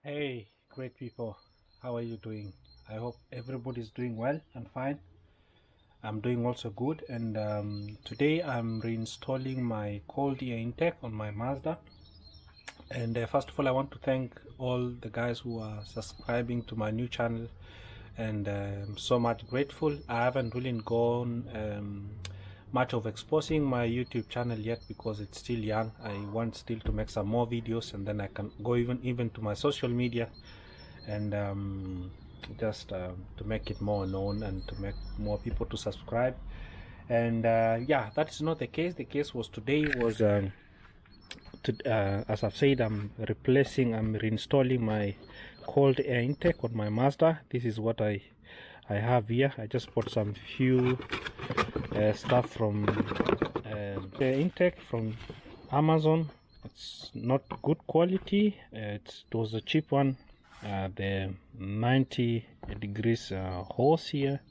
Hey, great people, how are you doing? I hope everybody's doing well and fine. I'm doing also good, and today I'm reinstalling my cold air intake on my Mazda. And first of all, I want to thank all the guys who are subscribing to my new channel, and I'm so much grateful. I haven't really gone much of exposing my YouTube channel yet because it's still young. I want still to make some more videos, and then I can go even to my social media and just to make it more known and to make more people to subscribe. And yeah, that's not the case. The case was today was as I've said, I'm reinstalling my cold air intake on my Mazda. This is what I have here. I just bought some few stuff from the intake from Amazon. It's not good quality. It was a cheap one. The 90 degrees hose here,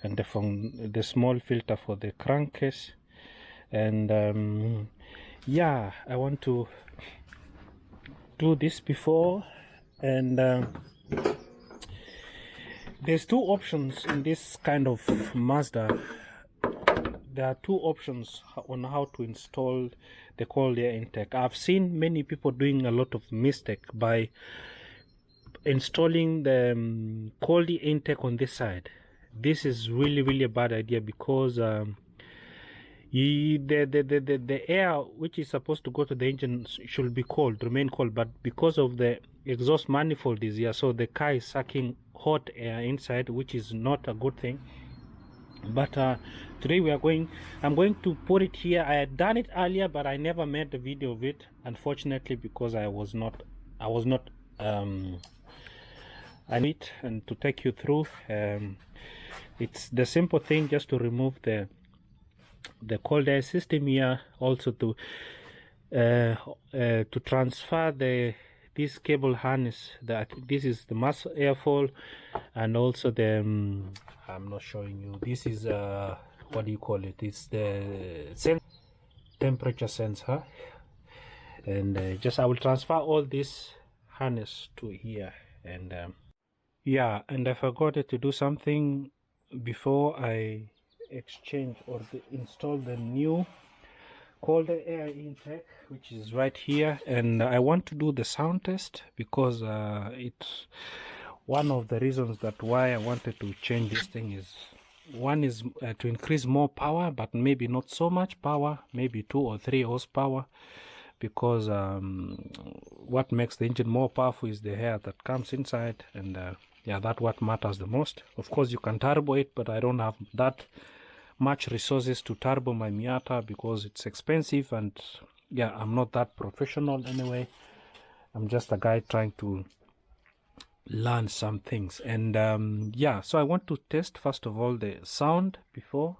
and the small filter for the crankcase. And yeah, I want to do this before. And there's two options in this kind of Mazda. There are two options on how to install the cold air intake. I've seen many people doing a lot of mistake by installing the cold air intake on this side. This is really a bad idea because the air which is supposed to go to the engine should be cold, remain cold, but because of the exhaust manifold is here, so the car is sucking hot air inside, which is not a good thing. But today I'm going to put it here. I had done it earlier, but I never made the video of it, unfortunately, because I need and to take you through. It's the simple thing, just to remove the cold air system here, also to transfer this cable harness. This is the mass airflow, and also the I'm not showing you. This is what do you call it? It's the temperature sensor, and I will transfer all this harness to here. And yeah, and I forgot to do something before I exchange or install the new cold air intake, which is right here. And I want to do the sound test because it's one of the reasons that why I wanted to change this thing is one is to increase more power, but maybe not so much power, maybe 2 or 3 horsepower, because what makes the engine more powerful is the air that comes inside. And yeah, that's what matters the most. Of course, you can turbo it, but I don't have that much resources to turbo my Miata because it's expensive, and yeah, I'm not that professional anyway. I'm just a guy trying to learn some things. And yeah, so I want to test first of all the sound before.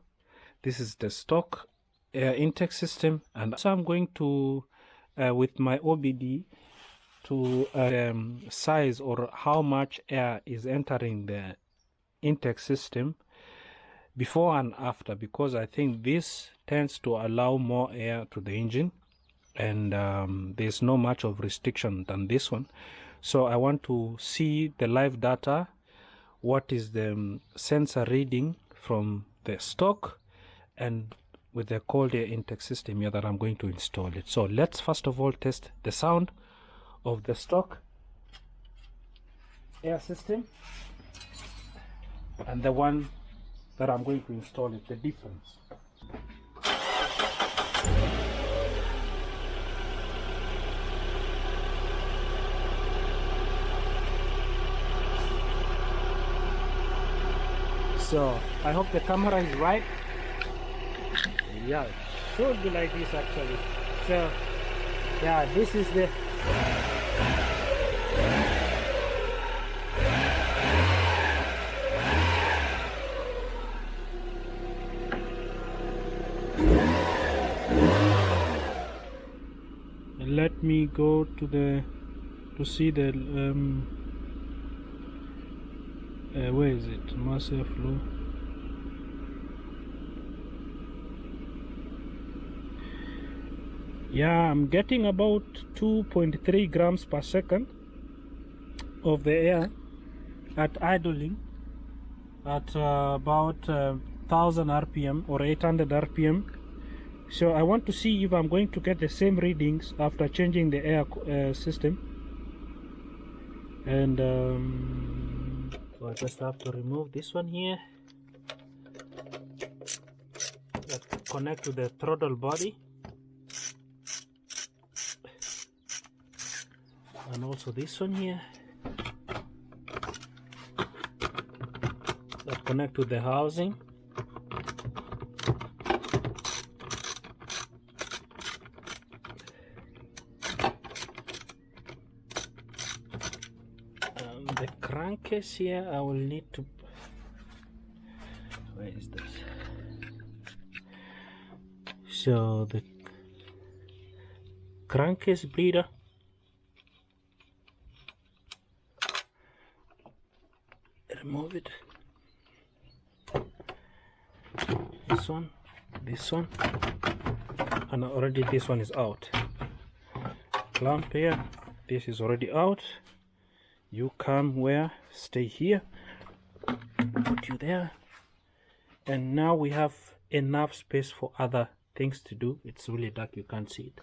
This is the stock air intake system, and so I'm going to with my OBD to size or how much air is entering the intake system before and after, because I think this tends to allow more air to the engine, and there's no much of restriction than this one. So I want to see the live data, what is the sensor reading from the stock and with the cold air intake system here that I'm going to install it. So let's first of all test the sound of the stock air system and the one that I'm going to install it, the difference. So I hope the camera is right. Yeah, it should be like this actually. So yeah, this is the let me go to see the where is it? Mass airflow. Yeah, I'm getting about 2.3 grams per second. of the air at idling at about 1000 rpm or 800 rpm. So I want to see if I'm going to get the same readings after changing the air system. And so I just have to remove this one here, connect to the throttle body, and also this one here that connect to the housing. The crankcase here, I will need to, where is this? So the crankcase bleeder, remove it, this one, and already this one is out. Clamp here, this is already out. You come where, stay here, put you there, and now we have enough space for other things to do. It's really dark, you can't see it.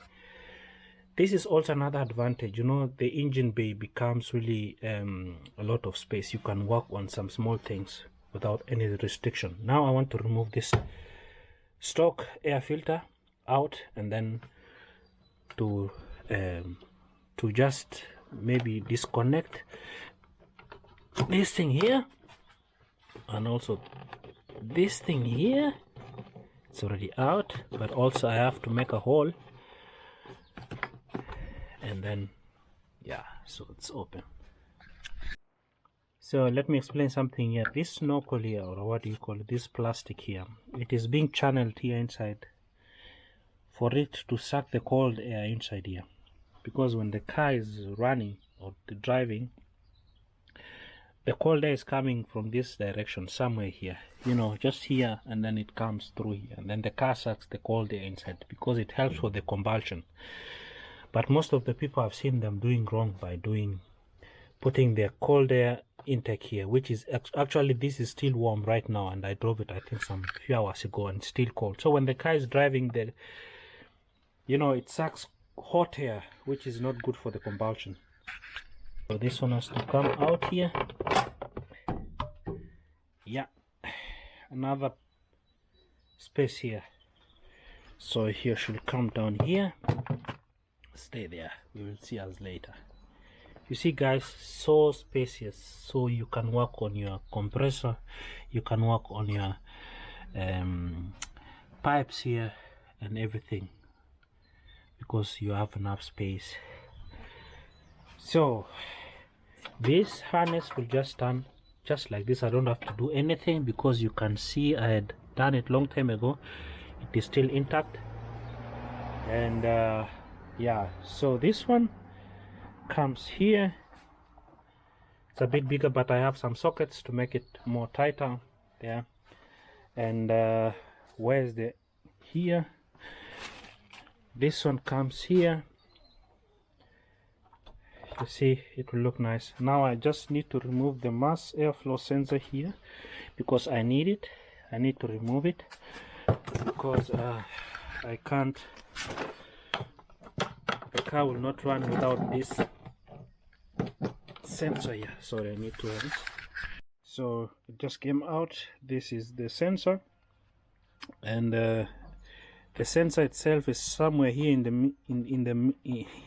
This is also another advantage, you know, the engine bay becomes really a lot of space. You can work on some small things without any restriction. Now I want to remove this stock air filter out, and then to just maybe disconnect this thing here, and also this thing here. It's already out, but also I have to make a hole, and then yeah, so it's open. So let me explain something here. This snorkel here, or what do you call it, this plastic here, it is being channeled here inside for it to suck the cold air inside here, because when the car is running or driving, the cold air is coming from this direction somewhere here, you know, just here, and then it comes through here, and then the car sucks the cold air inside because it helps for the combustion. But most of the people, I've seen them doing wrong by putting their cold air intake here, which is actually, this is still warm right now, and I drove it I think some few hours ago, and it's still cold. So when the car is driving, you know, it sucks hot air, which is not good for the combustion. So this one has to come out here. Yeah, another space here, so here should come down here, stay there. We will see us later. You see guys, so spacious, so you can work on your compressor, you can work on your pipes here and everything, because you have enough space. So this harness will just turn just like this. I don't have to do anything, because you can see I had done it long time ago. It is still intact, and yeah, so this one comes here. It's a bit bigger, but I have some sockets to make it more tighter there. And where's the here, this one comes here. You see, it will look nice. Now I just need to remove the mass airflow sensor here, because I need it. I need to remove it, because I can't, the car will not run without this sensor here. Sorry, I need to run. So it just came out. This is the sensor, and the sensor itself is somewhere here in the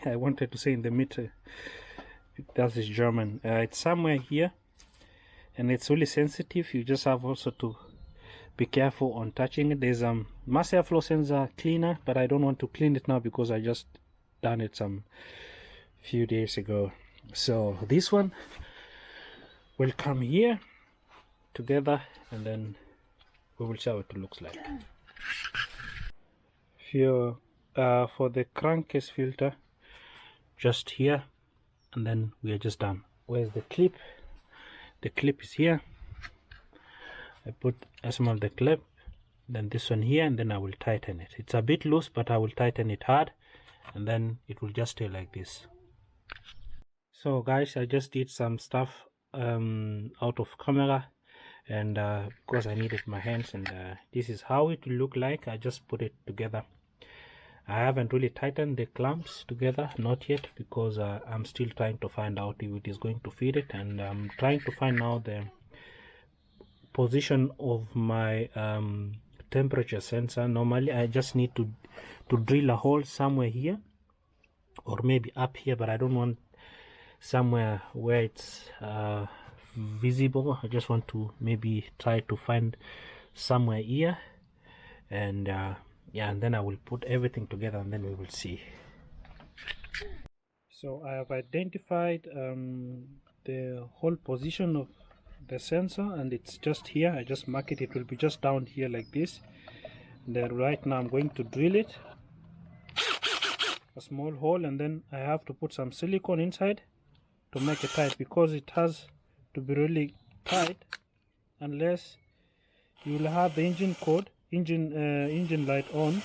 I wanted to say in the middle. That is German. It's somewhere here, and it's really sensitive. You just have also to be careful on touching it. There's a mass airflow sensor cleaner, but I don't want to clean it now because I just done it some few days ago. So this one will come here together, and then we will see how it looks like. Here for the crankcase filter, just here, and then we are just done. Where's the clip? The clip is here. I assemble the clip, then this one here, and then I will tighten it. It's a bit loose, but I will tighten it hard, and then it will just stay like this. So guys, I just did some stuff out of camera, and because I needed my hands, and this is how it will look like. I just put it together. I haven't really tightened the clamps together, not yet, because I'm still trying to find out if it is going to fit it, and I'm trying to find out the position of my temperature sensor. Normally I just need to drill a hole somewhere here, or maybe up here, but I don't want somewhere where it's visible. I just want to maybe try to find somewhere here, and yeah, and then I will put everything together, and then we will see. So I have identified the whole position of the sensor, and it's just here. I just mark it. It will be just down here like this. And then right now I'm going to drill it, a small hole, and then I have to put some silicone inside to make it tight, because it has to be really tight, unless you will have the engine light on.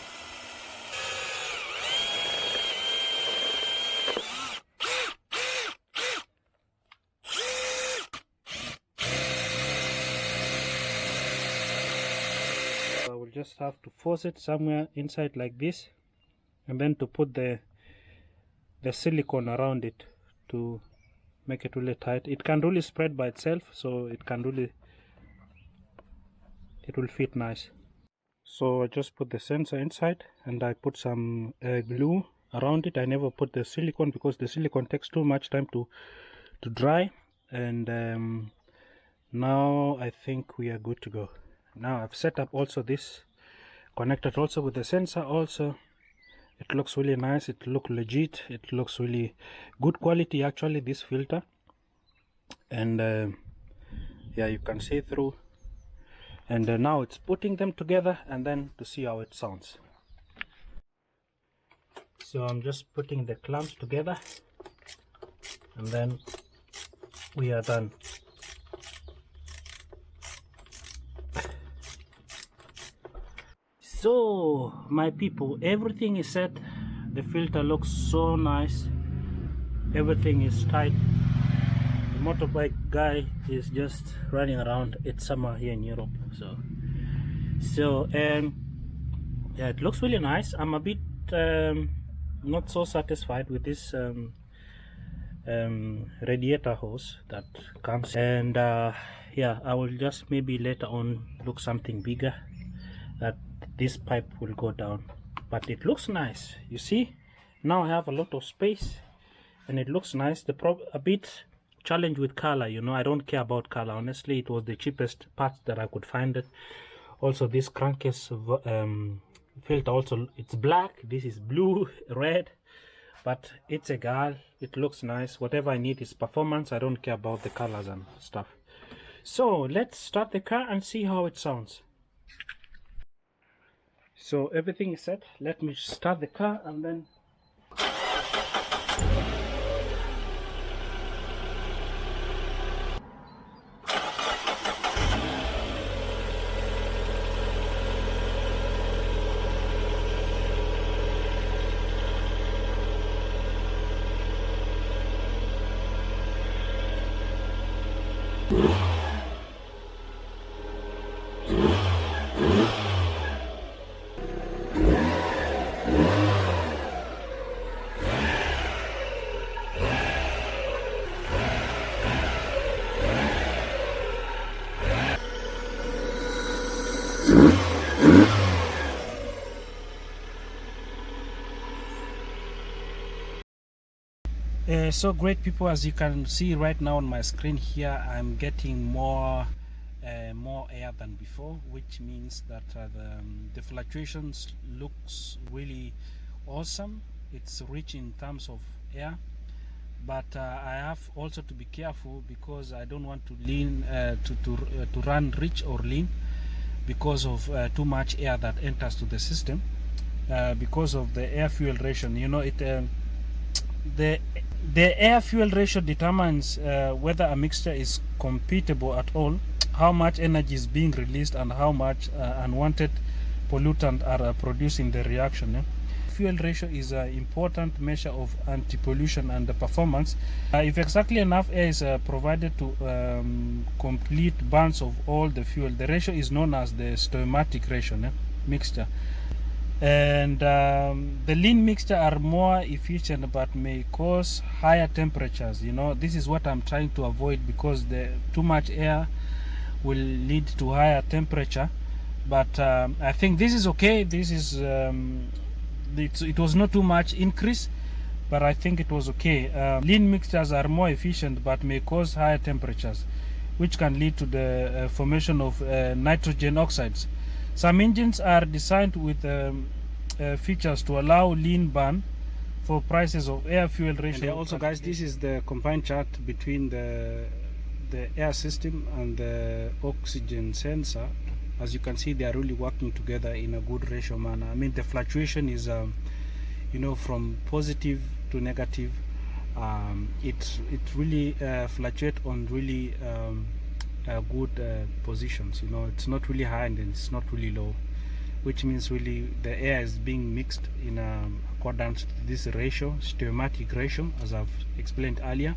So I will just have to force it somewhere inside like this, and then to put the silicone around it to make it really tight. It can really spread by itself, so it will fit nice. So I just put the sensor inside, and I put some glue around it. I never put the silicone because the silicone takes too much time to dry, and now I think we are good to go. Now I've set up also this, connected also with the sensor also. It looks really nice, it looks legit, it looks really good quality actually, this filter. And yeah, you can see through. And now it's putting them together, and then to see how it sounds. So I'm just putting the clamps together, and then we are done. So my people, everything is set. The filter looks so nice, everything is tight. The motorbike guy is just running around. It's summer here in Europe, so yeah, it looks really nice. I'm a bit not so satisfied with this radiator hose that comes, and yeah, I will just maybe later on look something bigger that this pipe will go down. But it looks nice. You see, now I have a lot of space, and it looks nice. A bit challenge with color, you know. I don't care about color, honestly. It was the cheapest parts that I could find it. Also, this crankcase filter, also it's black, this is blue, red, but it's a girl. It looks nice. Whatever I need is performance. I don't care about the colors and stuff. So let's start the car and see how it sounds. So everything is set. Let me start the car, and then so great people, as you can see right now on my screen here, I'm getting more air than before, which means that the fluctuations looks really awesome. It's rich in terms of air, but I have also to be careful, because I don't want to lean to run rich or lean because of too much air that enters to the system, because of the air fuel ratio. You know, the air fuel ratio determines whether a mixture is compatible at all, how much energy is being released, and how much unwanted pollutant are produced in the reaction. air-fuel ratio is an important measure of anti-pollution and the performance. If exactly enough air is provided to complete burns of all the fuel, the ratio is known as the stoichiometric ratio, mixture. And the lean mixture are more efficient but may cause higher temperatures. This is what I'm trying to avoid, because the too much air will lead to higher temperature. But I think this is okay. This is it was not too much increase, but I think it was okay. Lean mixtures are more efficient but may cause higher temperatures, which can lead to the formation of nitrogen oxides. Some engines are designed with features to allow lean burn for prices of air fuel ratio. And also, guys, this is the combined chart between the air system and the oxygen sensor. As you can see, they are really working together in a good ratio manner. I mean, the fluctuation is from positive to negative. It really fluctuates on really good positions. It's not really high and it's not really low, which means really the air is being mixed in accordance to this ratio, stoichiometric ratio, as I've explained earlier.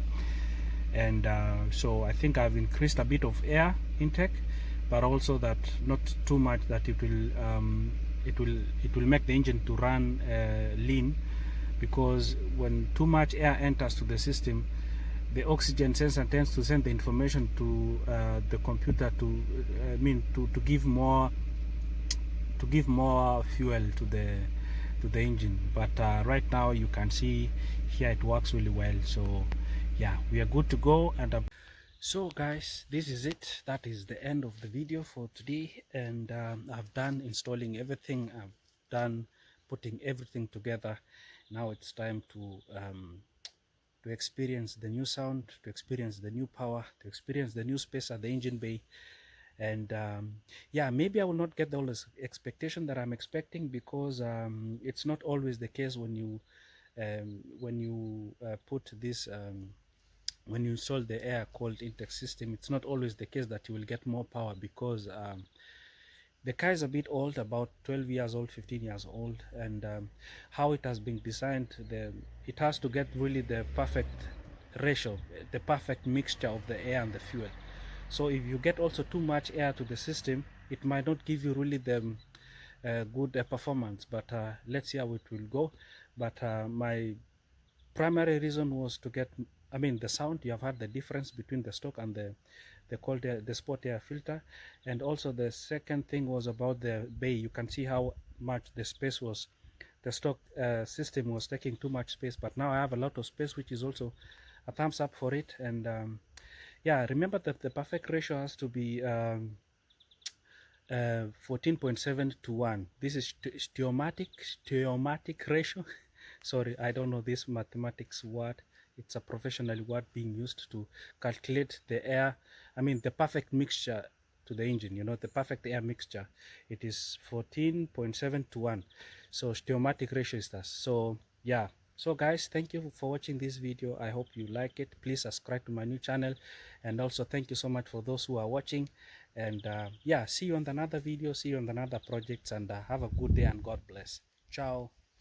And so I think I've increased a bit of air intake, but also that not too much that it will make the engine to run lean, because when too much air enters to the system, the oxygen sensor tends to send the information to the computer to give more fuel to the engine. But right now you can see here it works really well. So yeah, we are good to go. And so guys, this is it. That is the end of the video for today. And I've done installing everything. I've done putting everything together. Now it's time to experience the new sound, to experience the new power, to experience the new space at the engine bay. And yeah, maybe I will not get all the expectation that I'm expecting, because it's not always the case when you put this when you install the air cooled intake system. It's not always the case that you will get more power, because the car is a bit old, about 12 years old, 15 years old, and how it has been designed, it has to get really the perfect ratio, the perfect mixture of the air and the fuel. So if you get also too much air to the system, it might not give you really the good performance. But let's see how it will go. But my primary reason was to get, the sound. You have heard the difference between the stock and the cold air, the sport air filter. And also the second thing was about the bay. You can see how much the space was, the stock system was taking too much space, but now I have a lot of space, which is also a thumbs up for it. And yeah, remember that the perfect ratio has to be 14.7 to 1. This is stoichiometric ratio. Sorry, I don't know this mathematics word. It's a professional word being used to calculate the air, the perfect mixture to the engine, the perfect air mixture. It is 14.7 to 1. So stoichiometric ratio is that. So yeah. So guys, thank you for watching this video. I hope you like it. Please subscribe to my new channel, and also thank you so much for those who are watching. And yeah, see you on another video, see you on another projects, and have a good day, and God bless. Ciao.